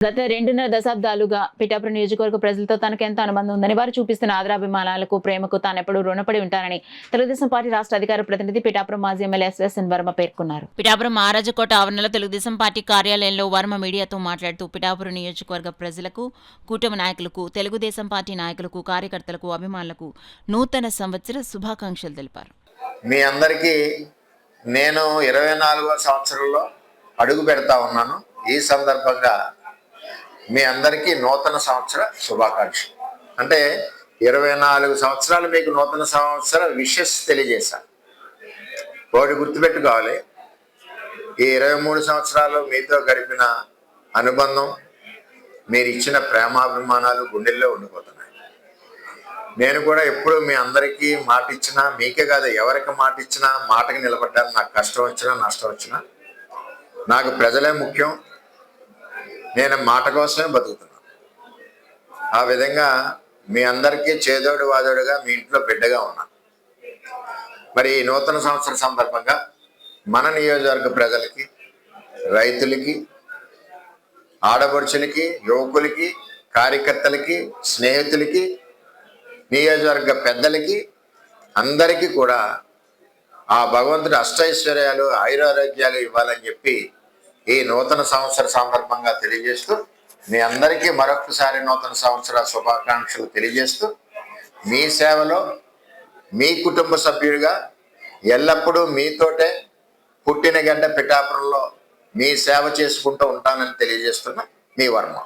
గత 2.5 దశాబ్దాలుగా పిఠాపురం నియోజకవర్గ ప్రజలతో తనకెంతో అనుబంధం ఉందని, వారు చూపిస్తున్న ఆదరాభిమానాలకు, ప్రేమకు తానెప్పుడూ రుణపడి ఉంటానని తెలుగుదేశం పార్టీ రాష్ట్ర అధికార ప్రతినిధి పిఠాపురం మాజీ ఎమ్మెల్యే ఎస్ఎన్ వర్మ పేర్కొన్నారు. పిఠాపురం మహారాజకోట ఆవరణలో తెలుగుదేశం పార్టీ కార్యాలయంలో వర్మ మీడియాతో మాట్లాడుతూ పిఠాపురం నియోజకవర్గ ప్రజలకు, కూటమి నాయకులకు, తెలుగుదేశం పార్టీ నాయకులకు, కార్యకర్తలకు, అభిమానులకు నూతన సంవత్సర శుభాకాంక్షలు తెలిపారు. మీ అందరికీ నేను 24వ సంవత్సరంలో అడుగు పెడతా ఉన్నాను. ఈ సందర్భంగా మీ అందరికీ నూతన సంవత్సర శుభాకాంక్షలు. అంటే 24 సంవత్సరాలు మీకు నూతన సంవత్సర విషెస్ తెలియజేశాను. ఒకటి గుర్తుపెట్టుకోవాలి, ఈ 23 సంవత్సరాలు మీతో గడిపిన అనుబంధం, మీరు ఇచ్చిన ప్రేమాభిమానాలు గుండెల్లో ఉండిపోతున్నాయి. నేను కూడా ఎప్పుడు మీ అందరికీ మాట ఇచ్చినా, మీకే కాదు ఎవరికి మాట ఇచ్చినా మాటకి నిలబడ్డాను. నాకు కష్టం వచ్చినా నష్టం వచ్చినా నాకు ప్రజలే ముఖ్యం. నేను మాట కోసమే బతుకుతున్నాను. ఆ విధంగా మీ అందరికీ చేదోడు వాదోడుగా మీ ఇంట్లో బిడ్డగా ఉన్నాను. మరి ఈ నూతన సంవత్సర సందర్భంగా మన నియోజకవర్గ ప్రజలకి, రైతులకి, ఆడపడుచులకి, యువకులకి, కార్యకర్తలకి, స్నేహితులకి, నియోజకవర్గ పెద్దలకి అందరికీ కూడా ఆ భగవంతుడి అష్టైశ్వర్యాలు, ఆయురారోగ్యాలు ఇవ్వాలని చెప్పి ఈ నూతన సంవత్సర సందర్భంగా తెలియజేస్తూ, మీ అందరికీ మరొకసారి నూతన సంవత్సర శుభాకాంక్షలు తెలియజేస్తూ, మీ సేవలో మీ కుటుంబ సభ్యుడిగా ఎల్లప్పుడూ మీతోటే పుట్టిన గడ్డ పిఠాపురంలో మీ సేవ చేసుకుంటూ ఉంటానని తెలియజేస్తున్నా మీ వర్మ.